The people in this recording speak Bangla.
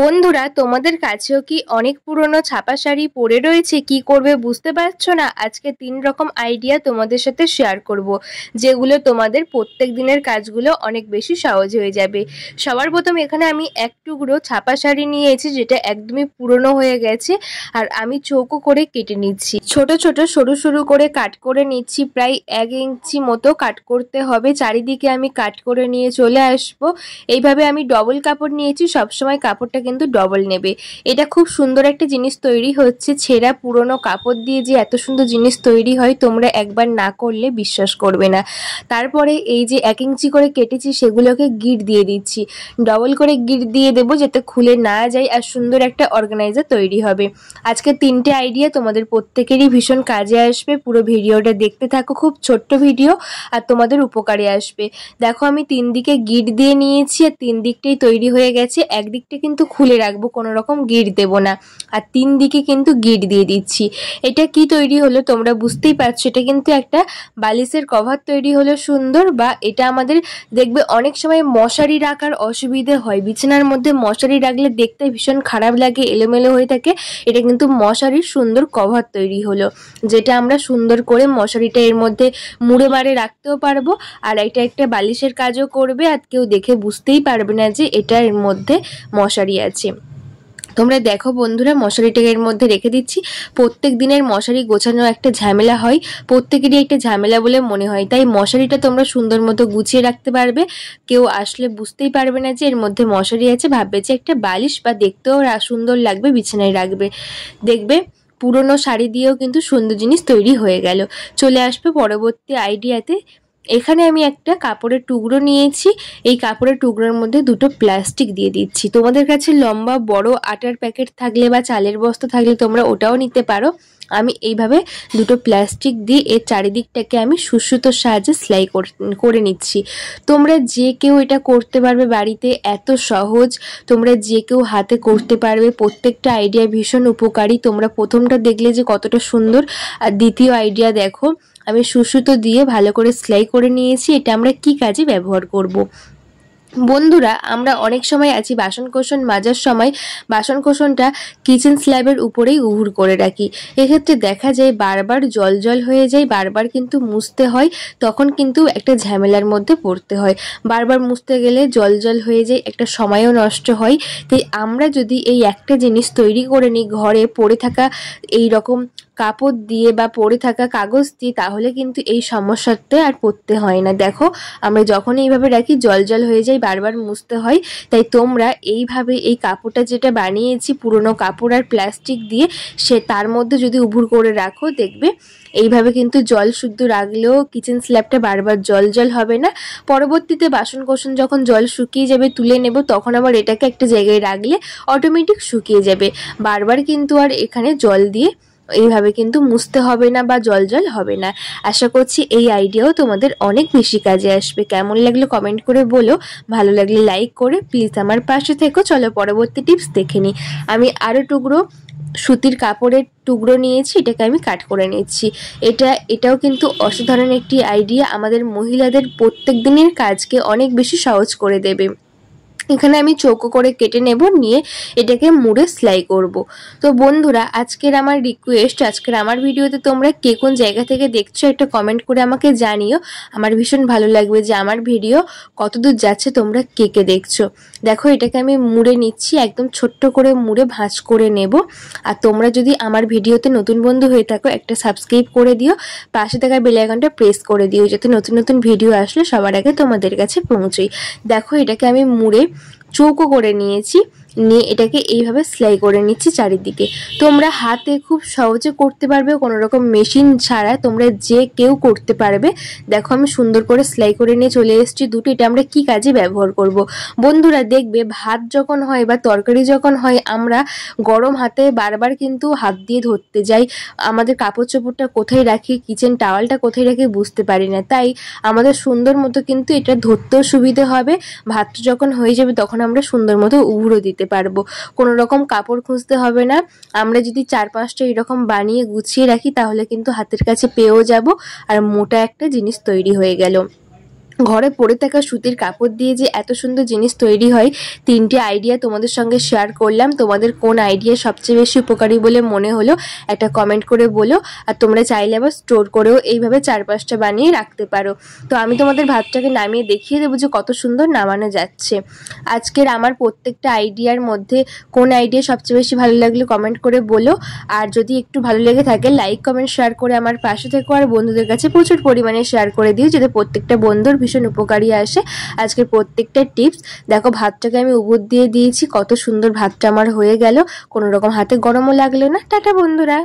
বন্ধুরা, তোমাদের কাছেও কি অনেক পুরনো ছাপা শাড়ি পরে রয়েছে? কি করবে বুঝতে পারছো না? আজকে 3 রকম আইডিয়া তোমাদের সাথে শেয়ার করব, যেগুলো তোমাদের প্রত্যেক দিনের কাজগুলো অনেক বেশি সহজ হয়ে যাবে। সবার প্রথম এখানে আমি এক টুকরো ছাপা শাড়ি নিয়েছি, যেটা একদমই পুরনো হয়ে গেছে, আর আমি চৌকো করে কেটে নিচ্ছি। ছোট ছোট সরু সরু করে কাট করে নিচ্ছি। প্রায় 1 ইঞ্চি মতো কাট করতে হবে। চারিদিকে আমি কাট করে নিয়ে চলে আসবো। এইভাবে আমি ডবল কাপড় নিয়েছি, সবসময় কাপড়টা কিন্তু ডবল নেবে। এটা খুব সুন্দর একটা জিনিস তৈরি হচ্ছে। ছেঁড়া পুরনো কাপড় দিয়ে যে এত সুন্দর জিনিস তৈরি হয়, তোমরা একবার না করলে বিশ্বাস করবে না। তারপরে এই যে 1 ইঞ্চি করে কেটেছি, সেগুলোকে গিট দিয়ে দিচ্ছি। ডবল করে গিট দিয়ে দেবো, যাতে খুলে না যায় আর সুন্দর একটা অর্গানাইজার তৈরি হবে। আজকে 3টে আইডিয়া তোমাদের প্রত্যেকেরই ভীষণ কাজে আসবে। পুরো ভিডিওটা দেখতে থাকো, খুব ছোট্ট ভিডিও আর তোমাদের উপকারে আসবে। দেখো, আমি 3 দিকে গিট দিয়ে নিয়েছি আর 3 দিকটাই তৈরি হয়ে গেছে। একদিকটা কিন্তু খুলে রাখবো, কোনো রকম গিট দেব না, আর 3 দিকে কিন্তু গিট দিয়ে দিচ্ছি। এটা কি তৈরি হলো তোমরা বুঝতেই পারছো। এটা কিন্তু একটা বালিশের কভার তৈরি হলো সুন্দর। বা এটা আমাদের দেখবে অনেক সময় মশারি রাখার অসুবিধে হয়, বিছানার মধ্যে মশারি রাখলে দেখতে ভীষণ খারাপ লাগে, এলোমেলো হয়ে থাকে। এটা কিন্তু মশারির সুন্দর কভার তৈরি হলো, যেটা আমরা সুন্দর করে মশারিটা এর মধ্যে মুড়ে মারে রাখতেও পারবো। আর এটা একটা বালিশের কাজও করবে, আর কেউ দেখে বুঝতেই পারবে না যে এটা এর মধ্যে মশারি আছে। তোমরা দেখো বন্ধুরা, মশারিটাকে এর মধ্যে রেখে দিচ্ছি। প্রত্যেক দিনের মশারি গোছানো একটা ঝামেলা হয়, প্রত্যেকেরই একটা ঝামেলা বলে মনে হয়, তাই মশারিটা তোমরা সুন্দর মতো গুছিয়ে রাখতে পারবে। কেউ আসলে বুঝতেই পারবে না যে এর মধ্যে মশারি আছে, ভাববে যে একটা বালিশ, বা দেখতেও সুন্দর লাগবে, বিছানায় রাখবে। দেখবে পুরনো শাড়ি দিয়েও কিন্তু সুন্দর জিনিস তৈরি হয়ে গেল। চলে আসবে পরবর্তী আইডিয়াতে। এখানে আমি একটা কাপড়ের টুকরো নিয়েছি। এই কাপড়ের টুকরোর মধ্যে দুটো প্লাস্টিক দিয়ে দিচ্ছি। তোমাদের কাছে লম্বা বড় আটার প্যাকেট থাকলে বা চালের বস্তা থাকলে তোমরা ওটাও নিতে পারো। আমি এইভাবে দুটো প্লাস্টিক দিয়ে এর চারিদিকটাকে আমি সুসুতোর সাহায্যে সেলাই করে নিচ্ছি। তোমরা যে কেউ এটা করতে পারবে বাড়িতে, এত সহজ। তোমরা যে কেউ হাতে করতে পারবে। প্রত্যেকটা আইডিয়া ভীষণ উপকারী। তোমরা প্রথমটা দেখলে যে কতটা সুন্দর, আর দ্বিতীয় আইডিয়া দেখো, আমি সুসুতো দিয়ে ভালো করে সেলাই করে নিয়েছি। এটা আমরা কি কাজে ব্যবহার করব। বন্ধুরা, আমরা অনেক সময় আছি বাসনকোসন মাজার সময় বাসনকোসনটা কিচেন স্ল্যাবের উপরেই উবুর করে রাখি। এক্ষেত্রে দেখা যায় বারবার জল জল হয়ে যায়, বারবার কিন্তু মুছতে হয়। তখন কিন্তু একটা ঝামেলার মধ্যে পড়তে হয়। বারবার মুছতে গেলে জল জল হয়ে যায়, একটা সময়ও নষ্ট হয়। তাই আমরা যদি এই একটা জিনিস তৈরি করে নিই ঘরে পড়ে থাকা এই রকম কাপড় দিয়ে বা পড়ে থাকা কাগজ দিয়ে, তাহলে কিন্তু এই সমস্যাতে আর পড়তে হয় না। দেখো, আমরা যখন এইভাবে রাখি জল জল হয়ে যায়, বারবার মুছতে হয়। তাই তোমরা এইভাবে এই কাপড়টা যেটা বানিয়েছি পুরনো কাপড় আর প্লাস্টিক দিয়ে, সে তার মধ্যে যদি উবুর করে রাখো, দেখবে এইভাবে কিন্তু জল শুদ্ধ রাখলেও কিচেন স্ল্যাবটা বারবার জল জল হবে না। পরবর্তীতে বাসনকোসন যখন জল শুকিয়ে যাবে তুলে নেব, তখন আবার এটাকে একটা জায়গায় রাখলে অটোমেটিক শুকিয়ে যাবে। বারবার কিন্তু আর এখানে জল দিয়ে এইভাবে কিন্তু মুছতে হবে না বা জল জল হবে না। আশা করছি এই আইডিয়াও তোমাদের অনেক বেশি কাজে আসবে। কেমন লাগলো কমেন্ট করে বলো, ভালো লাগলে লাইক করে প্লিজ আমার পাশে থেকো। চলো পরবর্তী টিপস দেখে নিই। আমি টুকরো সুতির কাপড়ের টুকরো নিয়েছি, এটাকে আমি কাট করে নিচ্ছি। এটাও কিন্তু অসাধারণ একটি আইডিয়া, আমাদের মহিলাদের প্রত্যেক দিনের কাজকে অনেক বেশি সহজ করে দেবে। এখানে আমি চৌকো করে কেটে নেব, নিয়ে এটাকে মুড়ে সেলাই করব। তো বন্ধুরা, আজকের আমার রিকোয়েস্ট, আজকের আমার ভিডিওতে তোমরা কে কোন জায়গা থেকে দেখছো একটা কমেন্ট করে আমাকে জানিও। আমার ভীষণ ভালো লাগবে যে আমার ভিডিও কতদূর যাচ্ছে, তোমরা কে কে দেখছো। দেখো, এটাকে আমি মুড়ে নিচ্ছি, একদম ছোট্ট করে মুড়ে ভাঁজ করে নেব। আর তোমরা যদি আমার ভিডিওতে নতুন বন্ধু হয়ে থাকো, একটা সাবস্ক্রাইব করে দিও, পাশে থাকা বেল আইকনটা প্রেস করে দিও, যাতে নতুন নতুন ভিডিও আসলে সবার আগে তোমাদের কাছে পৌঁছই। দেখো, এটাকে আমি মুড়ে চৌকো করে নিয়েছি, নিয়ে এটাকে এইভাবে সেলাই করে নিচ্ছি চারিদিকে। তোমরা হাতে খুব সহজে করতে পারবে, কোনো রকম মেশিন ছাড়া তোমরা যে কেউ করতে পারবে। দেখো, আমি সুন্দর করে সেলাই করে নিয়ে চলে এসেছি দুটো। এটা আমরা কি কাজে ব্যবহার করব। বন্ধুরা, দেখবে ভাত যখন হয় বা তরকারি যখন হয়, আমরা গরম হাতে বারবার কিন্তু হাত দিয়ে ধরতে যাই, আমাদের কাপড় চোপড়টা কোথায় রাখি, কিচেন টাওয়ালটা কোথায় রাখি বুঝতে পারি না। তাই আমাদের সুন্দর মতো কিন্তু এটা ধরতেও সুবিধে হবে। ভাতটা যখন হয়ে যাবে তখন আমরা সুন্দর মতো উবুড়ো দিতে পারবো, কোনো রকম কাপড় খুঁজতে হবে না। আমরা যদি 4-5টা এরকম বানিয়ে গুছিয়ে রাখি, তাহলে কিন্তু হাতের কাছে পেয়েও যাব, আর মোটা একটা জিনিস তৈরি হয়ে গেল। ঘরে পড়ে থাকা সুতির কাপড় দিয়ে যে এত সুন্দর জিনিস তৈরি হয়, 3টে আইডিয়া তোমাদের সঙ্গে শেয়ার করলাম। তোমাদের কোন আইডিয়া সবচেয়ে বেশি উপকারী বলে মনে হলো একটা কমেন্ট করে বলো। আর তোমরা চাইলে আবার স্টোর করেও এইভাবে 4-5টা বানিয়ে রাখতে পারো। তো আমি তোমাদের ভাতটাকে নামিয়ে দেখিয়ে দেবো যে কত সুন্দর নামানো যাচ্ছে। আজকের আমার প্রত্যেকটা আইডিয়ার মধ্যে কোন আইডিয়া সবচেয়ে বেশি ভালো লাগলো কমেন্ট করে বলো। আর যদি একটু ভালো লেগে থাকে লাইক কমেন্ট শেয়ার করে আমার পাশে থেকো, আর বন্ধুদের কাছে প্রচুর পরিমাণে শেয়ার করে দিও যাতে প্রত্যেকটা বন্ধুর ভীষণ উপকারী আসে আজকের প্রত্যেকটা টিপস। দেখো ভাতটাকে আমি উবুর দিয়ে দিয়েছি, কত সুন্দর ভাতটা আমার হয়ে গেল, কোনো রকম হাতে গরমও লাগলো না। টাটা বন্ধুরা।